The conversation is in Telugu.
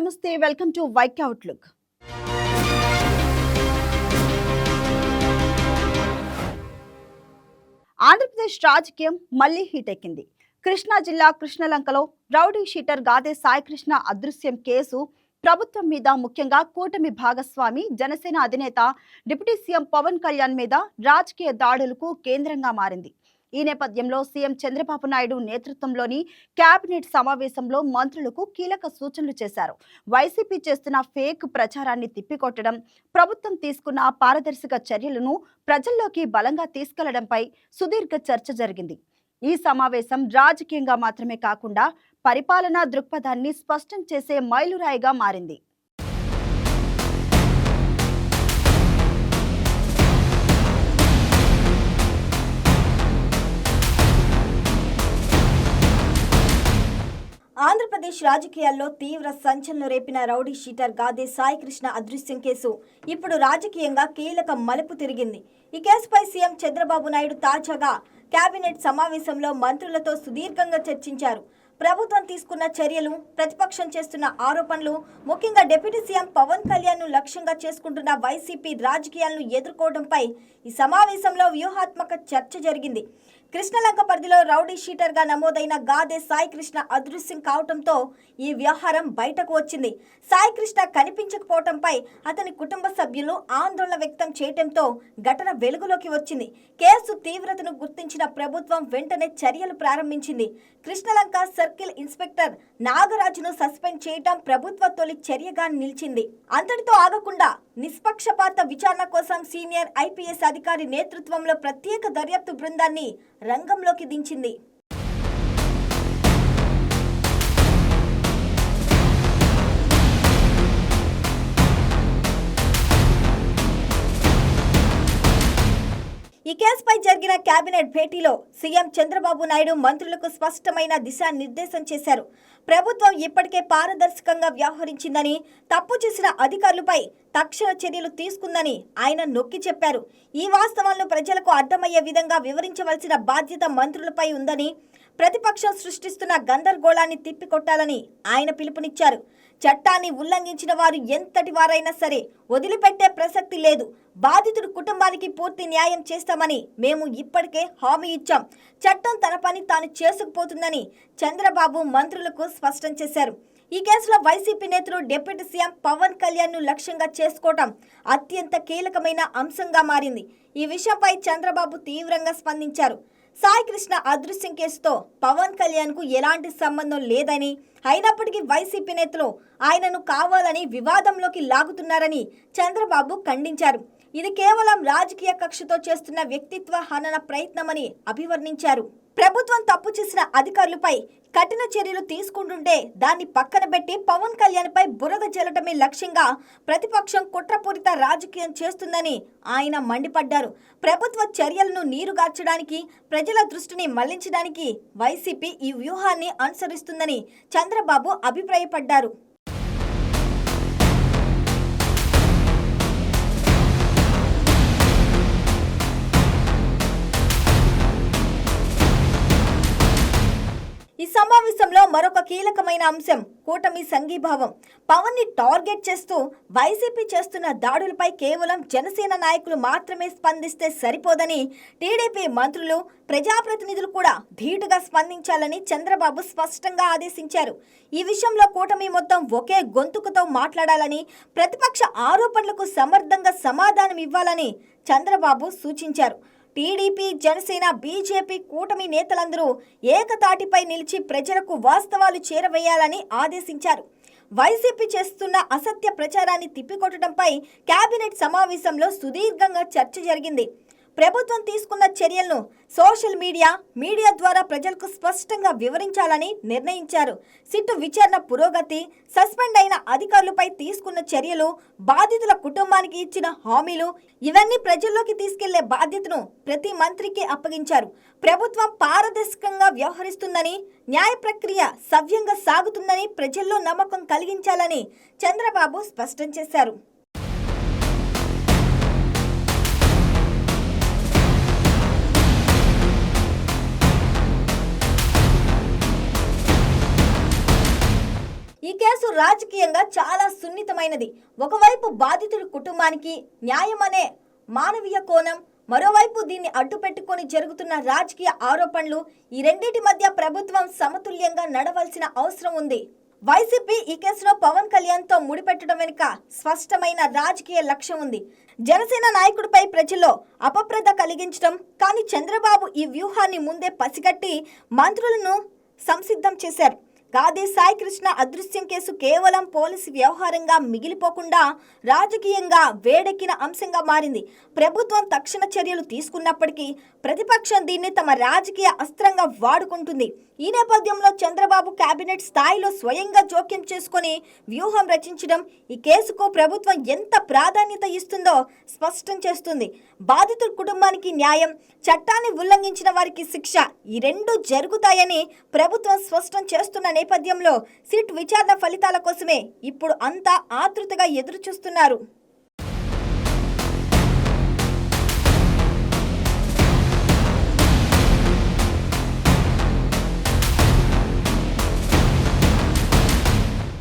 నమస్తే వెల్కమ్ టు వైక్ అవుట్లుక్. ఆంధ్రప్రదేశ్ రాజకీయం మళ్లీ హీట్ ఎక్కింది. కృష్ణా జిల్లా కృష్ణలంకలో రౌడీ షీటర్ గాదే సాయికృష్ణ అదృశ్యం కేసు ప్రభుత్వం మీద, ముఖ్యంగా కూటమి భాగస్వామి జనసేన అధినేత డిప్యూటీ సీఎం పవన్ కళ్యాణ్ మీద రాజకీయ దాడులకు కేంద్రంగా మారింది. ఈ నేపథ్యంలో సీఎం చంద్రబాబు నాయుడు నేతృత్వంలోని కేబినెట్ సమావేశంలో మంత్రులకు కీలక సూచనలు చేశారు. వైసీపీ చేస్తున్న ఫేక్ ప్రచారాన్ని తిప్పికొట్టడం, ప్రభుత్వం తీసుకున్న పారదర్శక చర్యలను ప్రజల్లోకి బలంగా తీసుకెళ్లడంపై సుదీర్ఘ చర్చ జరిగింది. ఈ సమావేశం రాజకీయంగా మాత్రమే కాకుండా పరిపాలనా దృక్పథాన్ని స్పష్టం చేసే మైలురాయిగా మారింది. ఆంధ్రప్రదేశ్ రాజకీయాల్లో తీవ్ర సంచలనం రేపిన రౌడీ షీటర్ గాదే సాయికృష్ణ అదృశ్యం కేసు ఇప్పుడు రాజకీయంగా కీలక మలుపు తిరిగింది. ఈ కేసుపై సీఎం చంద్రబాబు నాయుడు తాజాగా కేబినెట్ సమావేశంలో మంత్రులతో సుదీర్ఘంగా చర్చించారు. ప్రభుత్వం తీసుకున్న చర్యలు, ప్రతిపక్షం చేస్తున్న ఆరోపణలు, ముఖ్యంగా డిప్యూటీ సీఎం పవన్ కళ్యాణ్ ను లక్ష్యంగా చేసుకుంటున్న వైసీపీ రాజకీయాలను ఎదుర్కోవడంపై ఈ సమావేశంలో వ్యూహాత్మక చర్చ జరిగింది. కృష్ణలంక పరిధిలో రౌడీ షీటర్ గా నమోదైన గాదే సాయికృష్ణ అదృశ్యం కావడంతో ఈ వ్యవహారం బయటకు వచ్చింది. సాయికృష్ణ కనిపించకపోవడంపై అతని కుటుంబ సభ్యులు ఆందోళన వ్యక్తం చేయడంతో ఘటన వెలుగులోకి వచ్చింది. కేసు తీవ్రతను గుర్తించిన ప్రభుత్వం వెంటనే చర్యలు ప్రారంభించింది. కృష్ణలంక సర్కిల్ ఇన్స్పెక్టర్ నాగరాజును సస్పెండ్ చేయడం ప్రభుత్వ తొలి చర్యగా నిలిచింది. అంతటితో ఆగకుండా నిష్పక్షపాత విచారణ కోసం సీనియర్ ఐపీఎస్ అధికారి నేతృత్వంలో ప్రత్యేక దర్యాప్తు బృందాన్ని రంగంలోకి దించింది. ఈ కేసుపై జరిగిన కేబినెట్ భేటీలో సీఎం చంద్రబాబు నాయుడు మంత్రులకు స్పష్టమైన దిశానిర్దేశం చేశారు. ప్రభుత్వం ఇప్పటికే పారదర్శకంగా వ్యవహరించిందని, తప్పు చేసిన అధికారులపై తక్షణ చర్యలు తీసుకుందని ఆయన నొక్కి చెప్పారు. ఈ వాస్తవాలను ప్రజలకు అర్థమయ్యే విధంగా వివరించవలసిన బాధ్యత మంత్రులపై ఉందని, ప్రతిపక్షం సృష్టిస్తున్న గందరగోళాన్ని తిప్పికొట్టాలని ఆయన పిలుపునిచ్చారు. చట్టాన్ని ఉల్లంఘించిన వారు ఎంతటి వారైనా సరే వదిలిపెట్టే ప్రసక్తి లేదు. బాధితుడి కుటుంబానికి పూర్తి న్యాయం చేస్తామని మేము ఇప్పటికే హామీ ఇచ్చాం. చట్టం తన పని తాను చేసుకుపోతుందని చంద్రబాబు మంత్రులకు స్పష్టం చేశారు. ఈ కేసులో వైసీపీ నేతలు డిప్యూటీ సీఎం పవన్ కళ్యాణ్ ను లక్ష్యంగా చేసుకోవటం అత్యంత కీలకమైన అంశంగా మారింది. ఈ విషయంపై చంద్రబాబు తీవ్రంగా స్పందించారు. సాయికృష్ణ అదృశ్యం కేసుతో పవన్ కళ్యాణ్ కు ఎలాంటి సంబంధం లేదని, అయినప్పటికీ వైసీపీ నేతలు ఆయనను కావాలని వివాదంలోకి లాగుతున్నారని చంద్రబాబు ఖండించారు. ఇది కేవలం రాజకీయ కక్షతో చేస్తున్న వ్యక్తిత్వ హనన ప్రయత్నమని అభివర్ణించారు. ప్రభుత్వం తప్పు చేసిన అధికారులపై కఠిన చర్యలు తీసుకుంటుంటే దాన్ని పక్కన పెట్టి పవన్ కళ్యాణ్ పై బురద జల్లటమే లక్ష్యంగా ప్రతిపక్షం కుట్రపూరిత రాజకీయం చేస్తుందని ఆయన మండిపడ్డారు. ప్రభుత్వ చర్యలను నీరుగార్చడానికి, ప్రజల దృష్టిని మళ్లించడానికి వైసీపీ ఈ వ్యూహాన్ని అనుసరిస్తుందని చంద్రబాబు అభిప్రాయపడ్డారు. ఈ సమావేశంలో మరొక కీలకమైన అంశం కూటమి సంఘీభావం. పవన్ ని టార్గెట్ చేస్తూ వైసీపీ చేస్తున్న దాడులపై కేవలం జనసేన నాయకులు మాత్రమే స్పందిస్తే సరిపోదని, టీడీపీ మంత్రులు, ప్రజాప్రతినిధులు కూడా ధీటుగా స్పందించాలని చంద్రబాబు స్పష్టంగా ఆదేశించారు. ఈ విషయంలో కూటమి మొత్తం ఒకే గొంతుకుతో మాట్లాడాలని, ప్రతిపక్ష ఆరోపణలకు సమర్థంగా సమాధానం ఇవ్వాలని చంద్రబాబు సూచించారు. టీడీపీ, జనసేన, బీజేపీ కూటమి నేతలందరూ ఏకతాటిపై నిలిచి ప్రజలకు వాస్తవాలు చేరవేయాలని ఆదేశించారు. వైసీపీ చేస్తున్న అసత్య ప్రచారాన్ని తిప్పికొట్టడంపై కేబినెట్ సమావేశంలో సుదీర్ఘంగా చర్చ జరిగింది. ప్రభుత్వం తీసుకున్న చర్యలను సోషల్ మీడియా ద్వారా ప్రజలకు స్పష్టంగా వివరించాలని నిర్ణయించారు. సిట్టు విచారణ పురోగతి, సస్పెండ్ అయిన అధికారులపై తీసుకున్న చర్యలు, బాధితుల కుటుంబానికి ఇచ్చిన హామీలు, ఇవన్నీ ప్రజల్లోకి తీసుకెళ్లే బాధ్యతను ప్రతి మంత్రికి అప్పగించారు. ప్రభుత్వం పారదర్శకంగా వ్యవహరిస్తుందని, న్యాయ ప్రక్రియ సవ్యంగా సాగుతుందని ప్రజల్లో నమ్మకం కలిగించాలని చంద్రబాబు స్పష్టం చేశారు. ఈ కేసు రాజకీయంగా చాలా సున్నితమైనది. ఒకవైపు బాధితుడి కుటుంబానికి న్యాయం అనే మానవీయ కోణం, మరోవైపు దీన్ని అడ్డుపెట్టుకొని జరుగుతున్న రాజకీయ ఆరోపణలు, ఈ రెండింటి మధ్య ప్రభుత్వం సమతుల్యంగా నడవలసిన అవసరం ఉంది. వైసీపీ ఈ కేసులో పవన్ కళ్యాణ్ తో ముడిపెట్టడం వెనుక స్పష్టమైన రాజకీయ లక్ష్యం ఉంది. జనసేన నాయకుడిపై ప్రజల్లో అపప్రద కలిగించడం. కానీ చంద్రబాబు ఈ వ్యూహాన్ని ముందే పసిగట్టి మంత్రులను సంసిద్ధం చేశారు. గాదే సాయికృష్ణ అదృశ్యం కేసు కేవలం పోలీసు వ్యవహారంగా మిగిలిపోకుండా రాజకీయంగా వేడెక్కిన అంశంగా మారింది. ప్రభుత్వం తక్షణ చర్యలు తీసుకున్నప్పటికీ ప్రతిపక్షం దీన్ని తమ రాజకీయ అస్త్రంగా వాడుకుంటుంది. ఈ నేపథ్యంలో చంద్రబాబు కేబినెట్ స్థాయిలో స్వయంగా జోక్యం చేసుకుని వ్యూహం రచించడం ఈ కేసుకు ప్రభుత్వం ఎంత ప్రాధాన్యత ఇస్తుందో స్పష్టం చేస్తుంది. బాధితుల కుటుంబానికి న్యాయం, చట్టాన్ని ఉల్లంఘించిన వారికి శిక్ష, ఈ రెండు జరుగుతాయని ప్రభుత్వం స్పష్టం చేస్తున్న నేపథ్యంలో సిట్ విచారణ ఫలితాల కోసమే ఇప్పుడు అంతా ఆతృతగా ఎదురు చూస్తున్నారు.